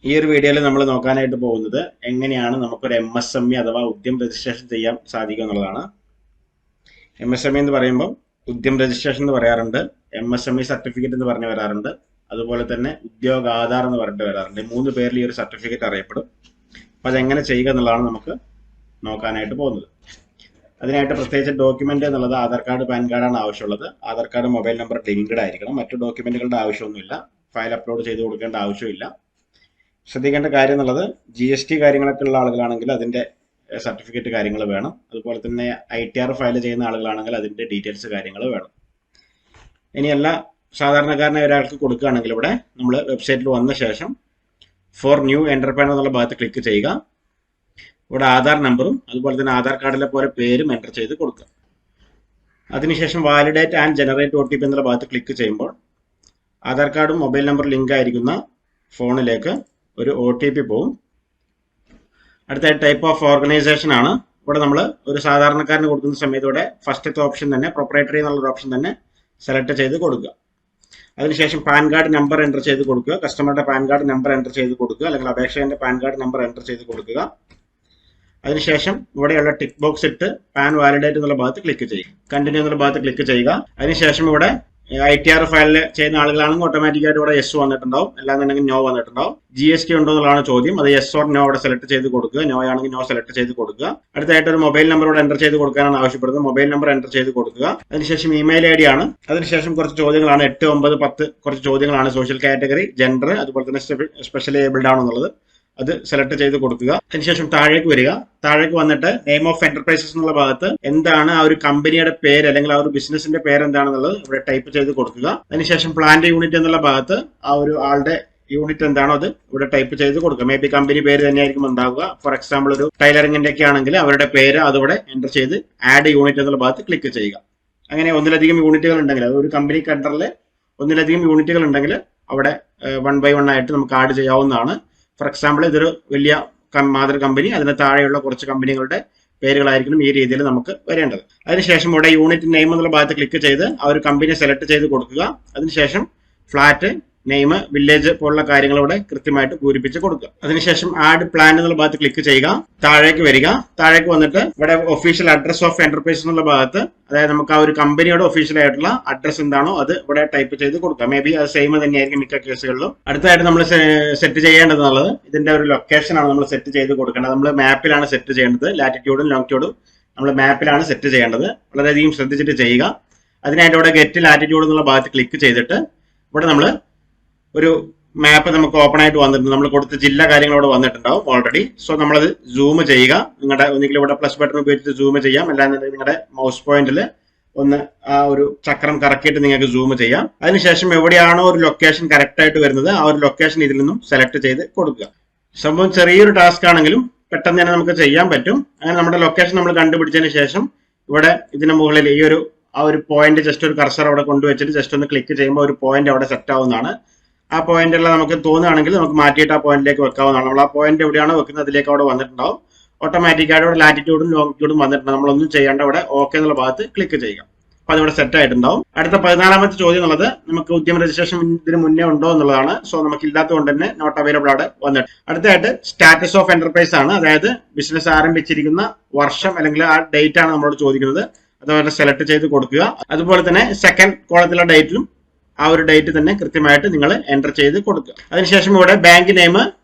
ഈ ഒരു വീഡിയോയിൽ നമ്മൾ നോക്കാനായിട്ട് പോകുന്നത് എങ്ങനെയാണ് നമുക്കൊരു MSME അഥവാ ഉദ്യം രജിസ്ട്രേഷൻ ചെയ്യാൻ സാധിക്കുക എന്നുള്ളതാണ്. MSME എന്ന് പറയുമ്പോൾ ഉദ്യം രജിസ്ട്രേഷൻ എന്ന് പറയാറുണ്ട്, MSME സർട്ടിഫിക്കറ്റ് എന്ന് പറഞ്ഞു വരാറുണ്ട്, അതുപോലെ തന്നെ ഉദ്യോഗ ആധാർ എന്ന് പറഞ്ഞിട്ട് വരാറുണ്ട്. 3 പേരിൽ ഈ ഒരു സർട്ടിഫിക്കറ്റ് അറിയപ്പെടും. അപ്പോൾ അതെങ്ങനെ ചെയ്യുക എന്നുള്ളതാണ് നമുക്ക് നോക്കാനായിട്ട് പോകുന്നത്. അതിനായിട്ട് പ്രത്യേകിച്ച് ഡോക്യുമെന്റ് എന്നുള്ളത് ആധാർ കാർഡ്, പാൻ കാർഡാണ് ആവശ്യമുള്ളത്. Aadhaar card, mobile number linked ആയിരിക്കണം. മറ്റു ഡോക്യുമെന്റുകളുടെ ആവശ്യമൊന്നുമില്ല. ഫയൽ അപ്ലോഡ് ചെയ്ത് കൊടുക്കേണ്ട ആവശ്യമില്ല. ശ്രദ്ധിക്കേണ്ട കാര്യം എന്നുള്ളത് GST കാര്യങ്ങളൊക്കെ ഉള്ള ആളുകളാണെങ്കിൽ അതിന്റെ സർട്ടിഫിക്കറ്റ് കാര്യങ്ങൾ വേണം. അതുപോലെ തന്നെ ITR ഫയൽ ചെയ്യുന്ന ആളുകളാണെങ്കിൽ അതിന്റെ ഡീറ്റെയിൽസ് കാര്യങ്ങൾ വേണം. ഇനിയല്ല സാധാരണക്കാരനെ ഒരാൾക്ക് കൊടുക്കുകയാണെങ്കിൽ ഇവിടെ നമ്മൾ വെബ്സൈറ്റിൽ വന്ന ശേഷം ഫോർ ന്യൂ എന്റർപ്രൈനർ എന്നുള്ള ഭാഗത്ത് ക്ലിക്ക് ചെയ്യുക. ഇവിടെ ആധാർ നമ്പറും അതുപോലെ തന്നെ ആധാർ കാർഡിലെ പോലെ പേരും എൻ്റർ ചെയ്ത് കൊടുക്കുക. അതിനുശേഷം വാലിഡേറ്റ് ആൻഡ് ജനറേറ്റ് OTP എന്നുള്ള ഭാഗത്ത് ക്ലിക്ക് ചെയ്യുമ്പോൾ ആധാർ കാർഡും മൊബൈൽ നമ്പർ ലിങ്ക് ആയിരിക്കുന്ന ഫോണിലേക്ക് ഒരു OTP പോവും. അടുത്ത ടൈപ്പ് ഓഫ് ഓർഗനൈസേഷൻ ആണ്. ഇവിടെ നമ്മൾ ഒരു സാധാരണക്കാരന് കൊടുക്കുന്ന സമയത്ത് ഇവിടെ ഫസ്റ്റത്തെ ഓപ്ഷൻ തന്നെ പ്രൊപ്പറേറ്ററി എന്നുള്ള ഓപ്ഷൻ തന്നെ സെലക്ട് ചെയ്ത് കൊടുക്കുക. അതിനുശേഷം പാൻ കാർഡ് നമ്പർ എൻ്റർ ചെയ്ത് കൊടുക്കുക. കസ്റ്റമറുടെ പാൻ കാർഡ് നമ്പർ എൻ്റർ ചെയ്ത് കൊടുക്കുക, അല്ലെങ്കിൽ അപേക്ഷകന്റെ പാൻ കാർഡ് നമ്പർ എൻ്റർ ചെയ്ത് കൊടുക്കുക. അതിനുശേഷം ഇവിടെയുള്ള ടിക്ക് ബോക്സ് ഇട്ട് പാൻ വാലിഡേറ്റ് എന്നുള്ള ഭാഗത്ത് ക്ലിക്ക് ചെയ്യുക. കണ്ടിന്യൂ എന്നുള്ള ഭാഗത്ത് ക്ലിക്ക് ചെയ്യുക. അതിനുശേഷം ഇവിടെ ITR ഫയലിൽ ചെയ്യുന്ന ആളുകളാണെങ്കിൽ ഓട്ടോമാറ്റിക്കായിട്ട് ഇവിടെ യെസ് വന്നിട്ടുണ്ടാവും, അല്ലാന്നുണ്ടെങ്കിൽ നോ വന്നിട്ടുണ്ടാവും. GST ഉണ്ടോ എന്നുള്ളതാണ് ചോദ്യം. അത് യെസ് ഓർ നോ അവിടെ സെലക്ട് ചെയ്ത് കൊടുക്കുക. നോ ആണെങ്കിൽ നോ സെലക്ട് ചെയ്ത് കൊടുക്കുക. അടുത്തായിട്ട് ഒരു മൊബൈൽ നമ്പർ ഇവിടെ എൻ്റർ ചെയ്ത് കൊടുക്കാനാണ് ആവശ്യപ്പെടുന്നത്. മൊബൈൽ നമ്പർ എൻ്റർ ചെയ്ത് കൊടുക്കുക. അതിനുശേഷം ഇമെയിൽ ID ആണ്. അതിനുശേഷം കുറച്ച് ചോദ്യങ്ങളാണ്, 8, 9, 10 കുറച്ച് ചോദ്യങ്ങളാണ്. സോഷ്യൽ കാറ്റഗറി, ജെൻഡർ, അതുപോലെ തന്നെ സ്പെഷ്യലി ഏബിൾഡ് ആണെന്നുള്ളത് അത് സെലക്ട് ചെയ്ത് കൊടുക്കുക. അതിനുശേഷം താഴേക്ക് വരിക. താഴേക്ക് വന്നിട്ട് നെയിം ഓഫ് എന്റർപ്രൈസസ് എന്നുള്ള ഭാഗത്ത് എന്താണ് ആ ഒരു കമ്പനിയുടെ പേര് അല്ലെങ്കിൽ ആ ഒരു ബിസിനസിന്റെ പേര് എന്താണെന്നുള്ളത് ഇവിടെ ടൈപ്പ് ചെയ്ത് കൊടുക്കുക. അതിനുശേഷം പ്ലാന്റ് യൂണിറ്റ് എന്നുള്ള ഭാഗത്ത് ആ ഒരു ആളുടെ യൂണിറ്റ് എന്താണോ അത് ഇവിടെ ടൈപ്പ് ചെയ്ത് കൊടുക്കുക. മേ ബി കമ്പനി പേര് തന്നെയായിരിക്കും ഉണ്ടാവുക. ഫോർ എക്സാമ്പിൾ ഒരു ടൈലറിംഗിന്റെ ഒക്കെ ആണെങ്കിൽ അവരുടെ പേര് അതിവിടെ എൻ്റർ ചെയ്ത് ആഡ് യൂണിറ്റ് എന്നുള്ള ഭാഗത്ത് ക്ലിക്ക് ചെയ്യുക. അങ്ങനെ ഒന്നിലധികം യൂണിറ്റുകൾ ഉണ്ടെങ്കിൽ, അത് ഒരു കമ്പനി കണ്ടറിൽ ഒന്നിലധികം യൂണിറ്റുകൾ ഉണ്ടെങ്കിൽ അവിടെ 1 by 1 ആയിട്ട് നമുക്ക് ആഡ് ചെയ്യാവുന്നതാണ്. ഫോർ എക്സാമ്പിൾ ഇതൊരു വലിയ മാതൃ കമ്പനി, അതിന് താഴെയുള്ള കുറച്ച് കമ്പനികളുടെ പേരുകളായിരിക്കണം ഈ രീതിയിൽ നമുക്ക് വരേണ്ടത്. അതിനുശേഷം ഇവിടെ യൂണിറ്റ് നെയിം എന്നുള്ള ഭാഗത്ത് ക്ലിക്ക് ചെയ്ത് ആ ഒരു കമ്പനി സെലക്ട് ചെയ്ത് കൊടുക്കുക. അതിനുശേഷം ഫ്ലാറ്റ്, നെയിം, വില്ലേജ് പോലുള്ള കാര്യങ്ങൾ ഇവിടെ കൃത്യമായിട്ട് പൂരിപ്പിച്ച് കൊടുക്കുക. അതിനുശേഷം ആഡ് പ്ലാൻ എന്നുള്ള ഭാഗത്ത് ക്ലിക്ക് ചെയ്യുക. താഴേക്ക് വരിക. താഴേക്ക് വന്നിട്ട് ഇവിടെ ഒഫീഷ്യൽ അഡ്രസ് ഓഫ് എന്റർപ്രൈസ് എന്നുള്ള ഭാഗത്ത്, അതായത് നമുക്ക് ആ ഒരു കമ്പനിയുടെ ഒഫീഷ്യൽ ആയിട്ടുള്ള അഡ്രസ് എന്താണോ അത് ഇവിടെ ടൈപ്പ് ചെയ്ത് കൊടുക്കുക. മേ ബി അത് സെയിം തന്നെയായിരിക്കും മിക്ക കേസുകളിലും. അടുത്തായിട്ട് നമ്മൾ സെറ്റ് ചെയ്യേണ്ടതെന്നുള്ളത് ഇതിന്റെ ഒരു ലൊക്കേഷൻ ആണ് നമ്മൾ സെറ്റ് ചെയ്ത് കൊടുക്കേണ്ടത്. നമ്മൾ മാപ്പിലാണ് സെറ്റ് ചെയ്യേണ്ടത്. ലാറ്റിറ്റ്യൂഡും ലോങ്ങിറ്റ്യൂഡും നമ്മൾ മാപ്പിലാണ് സെറ്റ് ചെയ്യേണ്ടത്. വളരെയധികം ശ്രദ്ധിച്ചിട്ട് ചെയ്യുക. അതിനായിട്ട് ഇവിടെ ഗെറ്റ് ലാറ്റിറ്റ്യൂഡ് എന്നുള്ള ഭാഗത്ത് ക്ലിക്ക് ചെയ്തിട്ട് ഇവിടെ നമ്മൾ ഒരു മാപ്പ് നമുക്ക് ഓപ്പൺ ആയിട്ട് വന്നിട്ടുണ്ട്. നമ്മൾ കൊടുത്ത ജില്ല കാര്യങ്ങൾ ഇവിടെ വന്നിട്ടുണ്ടാവും ഓൾറെഡി. സോ നമ്മളത് സൂം ചെയ്യുക. നിങ്ങളുടെ ഒന്നുകിൽ ഇവിടെ പ്ലസ് ബട്ടൺ ഉപയോഗിച്ച് സൂം ചെയ്യാം, അല്ലാന്നുണ്ടെങ്കിൽ നിങ്ങളുടെ മൗസ് പോയിന്റിൽ ഒന്ന് ആ ഒരു ചക്രം കറക്കിയിട്ട് നിങ്ങൾക്ക് സൂം ചെയ്യാം. അതിനുശേഷം എവിടെയാണോ ഒരു ലൊക്കേഷൻ കറക്റ്റ് ആയിട്ട് വരുന്നത് ആ ഒരു ലൊക്കേഷൻ ഇതിൽ നിന്നും സെലക്ട് ചെയ്ത് കൊടുക്കുക. സംഭവം ചെറിയൊരു ടാസ്ക് ആണെങ്കിലും പെട്ടെന്ന് തന്നെ നമുക്ക് ചെയ്യാൻ പറ്റും. അങ്ങനെ നമ്മുടെ ലൊക്കേഷൻ നമ്മൾ കണ്ടുപിടിച്ചതിന് ശേഷം ഇവിടെ ഇതിന് മുകളിൽ ഈ ഒരു ആ ഒരു പോയിന്റ് ജസ്റ്റ് ഒരു കർസർ അവിടെ കൊണ്ടുവച്ചിട്ട് ജസ്റ്റ് ഒന്ന് ക്ലിക്ക് ചെയ്യുമ്പോൾ ഒരു പോയിന്റ് അവിടെ സെറ്റ് ആവുന്നതാണ്. ആ പോയിന്റുള്ള നമുക്ക് തോന്നുകയാണെങ്കിൽ നമുക്ക് മാറ്റിയിട്ട് ആ പോയിന്റിലേക്ക് വെക്കാവുന്നതാണ്. നമ്മൾ ആ പോയിന്റ് എവിടെയാണോ വെക്കുന്നത് അതിലേക്ക് അവിടെ വന്നിട്ടുണ്ടാവും. ഓട്ടോമാറ്റിക്കായിട്ട് അവിടെ ലാറ്റിറ്റ്യൂഡും ലോങ്ങിറ്റ്യൂഡും വന്നിട്ടുണ്ട്. നമ്മളൊന്നും ചെയ്യേണ്ട അവിടെ ഓക്കെ എന്നുള്ള ഭാഗത്ത് ക്ലിക്ക് ചെയ്യുക. അപ്പൊ അതിവിടെ സെറ്റ് ആയിട്ടുണ്ടാവും. അടുത്ത 14ാമത്തെ ചോദ്യം എന്നുള്ളത് നമുക്ക് ഉദ്യമ രജിസ്ട്രേഷൻ ഇതിന് മുന്നേ ഉണ്ടോ എന്നുള്ളതാണ്. സോ നമുക്ക് ഇല്ലാത്തതുകൊണ്ട് തന്നെ നോട്ട് അവൈലബിൾ അവിടെ വന്നിട്ട്. അടുത്തായിട്ട് സ്റ്റാറ്റസ് ഓഫ് എന്റർപ്രൈസ് ആണ്, അതായത് ബിസിനസ് ആരംഭിച്ചിരിക്കുന്ന വർഷം അല്ലെങ്കിൽ ആ ഡേറ്റ് ആണ് നമ്മളോട് ചോദിക്കുന്നത്. അതുപോലെ സെലക്ട് ചെയ്ത് കൊടുക്കുക. അതുപോലെ തന്നെ സെക്കൻഡ് കോളത്തിലുള്ള ഡേറ്റിലും ആ ഒരു ഡേറ്റ് തന്നെ കൃത്യമായിട്ട് നിങ്ങൾ എൻ്റർ ചെയ്ത് കൊടുക്കുക. അതിനുശേഷം ഇവിടെ bank name,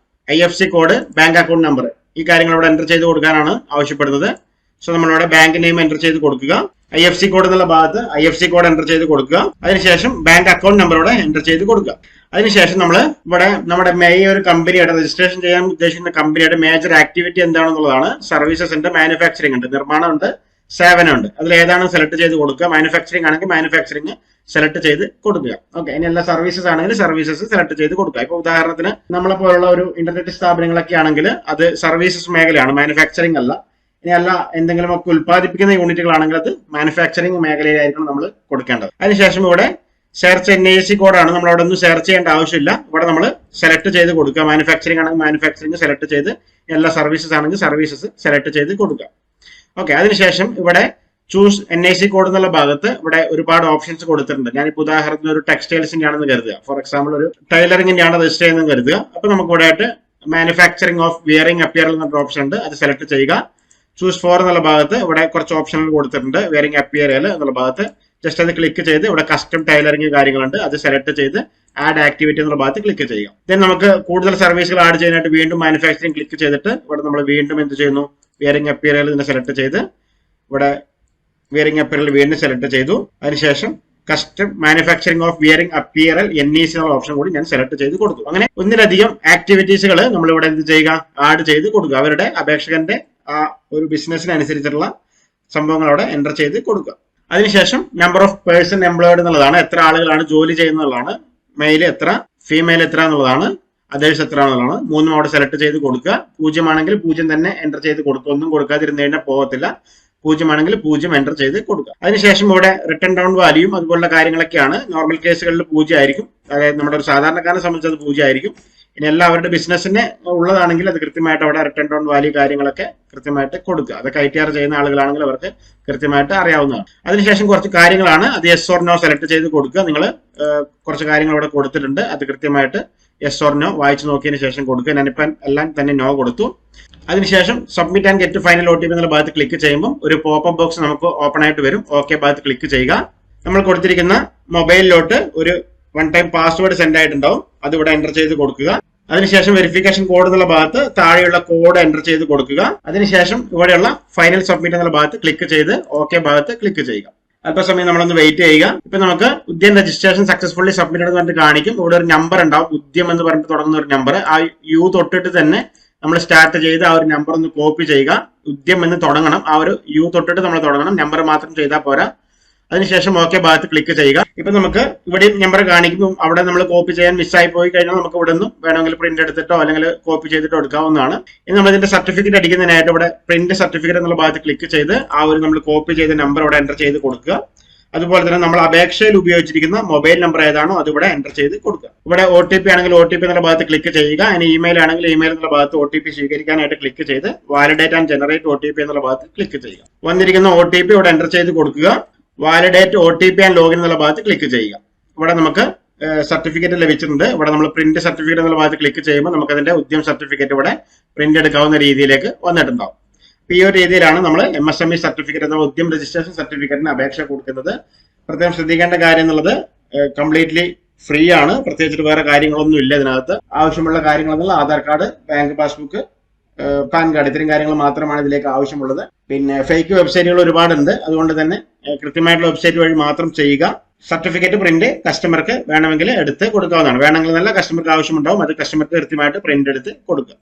IFSC code, bank account number ഈ കാര്യങ്ങൾ ഇവിടെ എൻ്റർ ചെയ്ത് കൊടുക്കാനാണ് ആവശ്യപ്പെടുന്നത്. സോ നമ്മളിവിടെ ബാങ്ക് നെയിം എൻ്റർ ചെയ്ത് കൊടുക്കുക. IFSC കോഡ് എന്നുള്ള ഭാഗത്ത് IFSC കോഡ് എൻ്റർ ചെയ്ത് കൊടുക്കുക. അതിനുശേഷം ബാങ്ക് അക്കൗണ്ട് നമ്പർ ഇവിടെ എൻ്റർ ചെയ്ത് കൊടുക്കുക. അതിനുശേഷം നമ്മൾ ഇവിടെ നമ്മുടെ ഈ ഒരു കമ്പനിയുടെ രജിസ്ട്രേഷൻ ചെയ്യാൻ ഉദ്ദേശിക്കുന്ന കമ്പനിയുടെ മേജർ ആക്ടിവിറ്റി എന്താണെന്നുള്ളതാണ്. സർവീസസ് ഉണ്ട്, മാനുഫാക്ചറിംഗ് ഉണ്ട്, നിർമ്മാണം ഉണ്ട്, സേവനം ഉണ്ട്. അതിൽ ഏതാണ് സെലക്ട് ചെയ്ത് കൊടുക്കുക. മാനുഫാക്ചറിംഗ് ആണെങ്കിൽ മാനുഫാക്ചറിംഗ് സെലക്ട് ചെയ്ത് കൊടുക്കുക. ഓക്കെ, ഇനി എല്ലാ സർവീസസ് ആണെങ്കിൽ സർവീസസ് സെലക്ട് ചെയ്ത് കൊടുക്കുക. ഇപ്പൊ ഉദാഹരണത്തിന് നമ്മളെ പോലുള്ള ഒരു ഇന്റർനെറ്റ് സ്ഥാപനങ്ങളൊക്കെ ആണെങ്കിൽ അത് സർവീസസ് മേഖലയാണ്, മാനുഫാക്ചറിംഗ് അല്ല. ഇനി അല്ല എന്തെങ്കിലും ഒക്കെ ഉൽപ്പാദിപ്പിക്കുന്ന യൂണിറ്റുകളാണെങ്കിൽ അത് മാനുഫാക്ചറിംഗ് മേഖലയിലായിരിക്കണം നമ്മൾ കൊടുക്കേണ്ടത്. അതിനുശേഷം ഇവിടെ സെർച്ച് NIC കോഡാണ്. നമ്മൾ അവിടെ ഒന്നും സെർച്ച് ചെയ്യേണ്ട ആവശ്യമില്ല. ഇവിടെ നമ്മൾ സെലക്ട് ചെയ്ത് കൊടുക്കുക. മാനുഫാക്ചറിംഗ് ആണെങ്കിൽ മാനുഫാക്ചറിംഗ് സെലക്ട് ചെയ്ത്, എല്ലാ സർവീസസ് ആണെങ്കിൽ സർവീസസ് സെലക്ട് ചെയ്ത് കൊടുക്കുക. ഓക്കെ, അതിനുശേഷം ഇവിടെ ചൂസ് NIC കോഡ് എന്നുള്ള ഭാഗത്ത് ഇവിടെ ഒരുപാട് ഓപ്ഷൻസ് കൊടുത്തിട്ടുണ്ട്. ഞാനിപ്പോൾ ഉദാഹരണത്തിന് ഒരു ടെക്സ്റ്റൈൽസിന്റെ ആണെന്ന് കരുതുക. ഫോർ എക്സാമ്പിൾ ഒരു ടൈലറിംഗിന്റെ ആണ് രജിസ്റ്റർ ചെയ്യുന്നത് കരുതുക. അപ്പൊ നമുക്ക് ഇവിടെ ആയിട്ട് മാനുഫാക്ചറിംഗ് ഓഫ് വിയറിംഗ് അപ്പിയറൽ എന്നൊരു ഓപ്ഷൻ ഉണ്ട്, അത് സെലക്ട് ചെയ്യുക. ചൂസ് ഫോർ എന്നുള്ള ഭാഗത്ത് ഇവിടെ കുറച്ച് ഓപ്ഷനുകൾ കൊടുത്തിട്ടുണ്ട്. വിയറിംഗ് അപ്പിയറൽ എന്നുള്ള ഭാഗത്ത് ജസ്റ്റ് അത് ക്ലിക്ക് ചെയ്ത് ഇവിടെ കസ്റ്റം ടൈലറിംഗ് കാര്യങ്ങളുണ്ട്, അത് സെലക്ട് ചെയ്ത് ആഡ് ആക്ടിവിറ്റി എന്നുള്ള ഭാഗത്ത് ക്ലിക്ക് ചെയ്യാം. ദെൻ നമുക്ക് കൂടുതൽ സർവീസുകൾ ആഡ് ചെയ്യാനായിട്ട് വീണ്ടും മാനുഫാക്ചറിംഗ് ക്ലിക്ക് ചെയ്തിട്ട് ഇവിടെ നമ്മൾ വീണ്ടും എന്ത് ചെയ്യുന്നു, വിയറിംഗ് അപ്പിയറൽ ഇതിനെ സെലക്ട് ചെയ്ത് ഇവിടെ വിയറിംഗ് അപ്പിയറൽ വീണ്ടും സെലക്ട് ചെയ്തു. അതിനുശേഷം custom manufacturing of wearing apparel NEC എന്നുള്ള ഓപ്ഷൻ കൂടി ഞാൻ സെലക്ട് ചെയ്ത് കൊടുത്തു. അങ്ങനെ ഒന്നിലധികം ആക്ടിവിറ്റീസുകൾ നമ്മൾ ഇവിടെ എന്ത് ചെയ്യുക, ആഡ് ചെയ്ത് കൊടുക്കുക. അവരുടെ അപേക്ഷകന്റെ ആ ഒരു ബിസിനസ്സിനനുസരിച്ചുള്ള സംഭവങ്ങൾ അവിടെ എൻ്റർ ചെയ്ത് കൊടുക്കുക. അതിനുശേഷം നമ്പർ ഓഫ് പേഴ്സൺ എംപ്ലോയ്ഡ് എന്നുള്ളതാണ്, എത്ര ആളുകളാണ് ജോലി ചെയ്യുന്നതാണ്. മെയിൽ എത്ര, ഫീമെയിൽ എത്ര എന്നുള്ളതാണ്, അതേഴ്സ് എത്ര എന്നുള്ളതാണ്. മൂന്നും അവിടെ സെലക്ട് ചെയ്ത് കൊടുക്കുക. 0 ആണെങ്കിൽ 0 തന്നെ എൻ്റർ ചെയ്ത് കൊടുക്കുക. ഒന്നും കൊടുക്കാതിരുന്നു കഴിഞ്ഞാൽ പോകത്തില്ല. 0 ആണെങ്കിൽ 0 എൻ്റർ ചെയ്ത് കൊടുക്കുക. അതിനുശേഷം ഇവിടെ റിട്ടേൺ ഡൗൺ വാല്യൂയും അതുപോലുള്ള കാര്യങ്ങളൊക്കെയാണ്. നോർമൽ കേസുകളിൽ 0 ആയിരിക്കും, അതായത് നമ്മുടെ ഒരു സാധാരണക്കാരനെ സംബന്ധിച്ച് അത് 0 ആയിരിക്കും. ഇനി എല്ലാവരുടെ ബിസിനസ്സിന് ഉള്ളതാണെങ്കിൽ അത് കൃത്യമായിട്ട് അവിടെ റിട്ടേൺ ഡൗൺ വാല്യൂ കാര്യങ്ങളൊക്കെ കൃത്യമായിട്ട് കൊടുക്കുക. അതൊക്കെ ITR ചെയ്യുന്ന ആളുകളാണെങ്കിൽ അവർക്ക് കൃത്യമായിട്ട് അറിയാവുന്നതാണ്. അതിനുശേഷം കുറച്ച് കാര്യങ്ങളാണ്, അത് യെസ് ഓർ നോ സെലക്ട് ചെയ്ത് കൊടുക്കുക. നിങ്ങൾ കുറച്ച് കാര്യങ്ങൾ ഇവിടെ കൊടുത്തിട്ടുണ്ട്, അത് കൃത്യമായിട്ട് യെസ് ഓർ നോ വായിച്ചു നോക്കിയതിന് ശേഷം കൊടുക്കുക. ഞാനിപ്പം എല്ലാം തന്നെ നോ കൊടുത്തു. അതിനുശേഷം submit and get final OTP എന്നുള്ള ഭാഗത്ത് ക്ലിക്ക് ചെയ്യുമ്പോൾ ഒരു പോപ്പപ്പ് ബോക്സ് നമുക്ക് ഓപ്പൺ ആയിട്ട് വരും. ഓക്കെ ഭാഗത്ത് ക്ലിക്ക് ചെയ്യുക. നമ്മൾ കൊടുത്തിരിക്കുന്ന മൊബൈലിലോട്ട് ഒരു 1 ടൈം പാസ്വേഡ് സെൻഡ് ആയിട്ടുണ്ടാവും, അത് ഇവിടെ എൻ്റർ ചെയ്ത് കൊടുക്കുക. അതിനുശേഷം വെരിഫിക്കേഷൻ കോഡ് എന്നുള്ള ഭാഗത്ത് താഴെയുള്ള കോഡ് എൻ്റർ ചെയ്ത് കൊടുക്കുക. അതിനുശേഷം ഇവിടെയുള്ള ഫൈനൽ സബ്മിറ്റ് എന്നുള്ള ഭാഗത്ത് ക്ലിക്ക് ചെയ്ത് ഓക്കെ ഭാഗത്ത് ക്ലിക്ക് ചെയ്യുക. അല്പസമയം നമ്മളൊന്ന് വെയിറ്റ് ചെയ്യുക. ഇപ്പൊ നമുക്ക് ഉദ്യം രജിസ്ട്രേഷൻ സക്സസ്ഫുള്ളി സബ്മിറ്റഡ് എന്ന് പറഞ്ഞിട്ട് കാണിക്കും. ഇവിടെ ഒരു നമ്പർ ഉണ്ടാവും, ഉദ്യം എന്ന് പറഞ്ഞിട്ട് തുടങ്ങുന്ന ഒരു നമ്പർ. ആ യു തൊട്ടിട്ട് തന്നെ നമ്മൾ സ്റ്റാർട്ട് ചെയ്ത് ആ ഒരു നമ്പർ ഒന്ന് കോപ്പി ചെയ്യുക. ഉദ്യം എന്ന് തുടങ്ങണം, ആ ഒരു യു തൊട്ടിട്ട് നമ്മൾ തുടങ്ങണം, നമ്പർ മാത്രം ചെയ്താൽ പോരാ. അതിനുശേഷം ഓക്കെ ഭാഗത്ത് ക്ലിക്ക് ചെയ്യുക. ഇപ്പൊ നമുക്ക് ഇവിടെ നമ്പർ കാണിക്കും, അവിടെ നമ്മൾ കോപ്പി ചെയ്യാൻ മിസ്സായി പോയി കഴിഞ്ഞാൽ നമുക്ക് ഇവിടെ നിന്നും വേണമെങ്കിൽ പ്രിന്റ് എടുത്തിട്ടോ അല്ലെങ്കിൽ കോപ്പി ചെയ്തിട്ടോ എടുക്കാവുന്നതാണ്. ഇനി നമ്മൾ ഇതിന്റെ സർട്ടിഫിക്കറ്റ് അടിക്കുന്നതിനായിട്ട് ഇവിടെ പ്രിന്റ് സർട്ടിഫിക്കറ്റ് എന്നുള്ള ഭാഗത്ത് ക്ലിക്ക് ചെയ്ത് ആ ഒരു നമ്മൾ കോപ്പി ചെയ്ത നമ്പർ ഇവിടെ എൻ്റർ ചെയ്ത് കൊടുക്കുക. അതുപോലെ തന്നെ നമ്മൾ അപേക്ഷയിൽ ഉപയോഗിച്ചിരിക്കുന്ന മൊബൈൽ നമ്പർ ഏതാണോ അത് ഇവിടെ എൻ്റർ ചെയ്ത് കൊടുക്കുക. ഇവിടെ OTP ആണെങ്കിൽ OTP എന്നുള്ള ഭാഗത്ത് ക്ലിക്ക് ചെയ്യുക. ഇനി ഇമെയിൽ ആണെങ്കിൽ ഇമെയിൽ എന്നുള്ള ഭാഗത്ത് OTP സ്വീകരിക്കാനായിട്ട് ക്ലിക്ക് ചെയ്ത് വാലിഡേറ്റ് ആൻഡ് ജനറേറ്റ് OTP എന്നുള്ള ഭാഗത്ത് ക്ലിക്ക് ചെയ്യുക. വന്നിരിക്കുന്ന OTP ഇവിടെ എൻ്റർ ചെയ്ത് കൊടുക്കുക. വാലിഡേറ്റ് OTP ആൻഡ് ലോഗിൻ എന്നുള്ള ഭാഗത്ത് ക്ലിക്ക് ചെയ്യുക. ഇവിടെ നമുക്ക് സർട്ടിഫിക്കറ്റ് ലഭിച്ചിട്ടുണ്ട്. ഇവിടെ നമ്മൾ പ്രിന്റ് സർട്ടിഫിക്കറ്റ് എന്നുള്ള ഭാഗത്ത് ക്ലിക്ക് ചെയ്യുമ്പോൾ നമുക്ക് അതിന്റെ ഉദ്യം സർട്ടിഫിക്കറ്റ് ഇവിടെ പ്രിന്റ് എടുക്കാവുന്ന രീതിയിലേക്ക് വന്നിട്ടുണ്ടാവും. ഈ ഒരു രീതിയിലാണ് നമ്മൾ MSME സർട്ടിഫിക്കറ്റ് എന്ന ഉദ്യം രജിസ്ട്രേഷൻ സർട്ടിഫിക്കറ്റിന് അപേക്ഷ കൊടുക്കുന്നത്. പ്രത്യേകം ശ്രദ്ധിക്കേണ്ട കാര്യം എന്നുള്ളത് കംപ്ലീറ്റ്ലി ഫ്രീ ആണ്, പ്രത്യേകിച്ചിട്ട് വേറെ കാര്യങ്ങളൊന്നും ഇല്ല ഇതിനകത്ത്. ആവശ്യമുള്ള കാര്യങ്ങൾ എന്നുള്ള Aadhaar card, bank passbook, pan card, ഇത്തരം കാര്യങ്ങൾ മാത്രമാണ് ഇതിലേക്ക് ആവശ്യമുള്ളത്. പിന്നെ ഫേക്ക് വെബ്സൈറ്റുകൾ ഒരുപാടുണ്ട്, അതുകൊണ്ട് തന്നെ കൃത്യമായിട്ടുള്ള വെബ്സൈറ്റ് വഴി മാത്രം ചെയ്യുക. സർട്ടിഫിക്കറ്റ് പ്രിന്റ് കസ്റ്റമർക്ക് വേണമെങ്കിൽ എടുത്ത് കൊടുക്കാവുന്നതാണ്. വേണമെങ്കിൽ നല്ല കസ്റ്റമർക്ക് ആവശ്യമുണ്ടാവും, അത് കസ്റ്റമർക്ക് കൃത്യമായിട്ട് പ്രിന്റ് എടുത്ത് കൊടുക്കുക.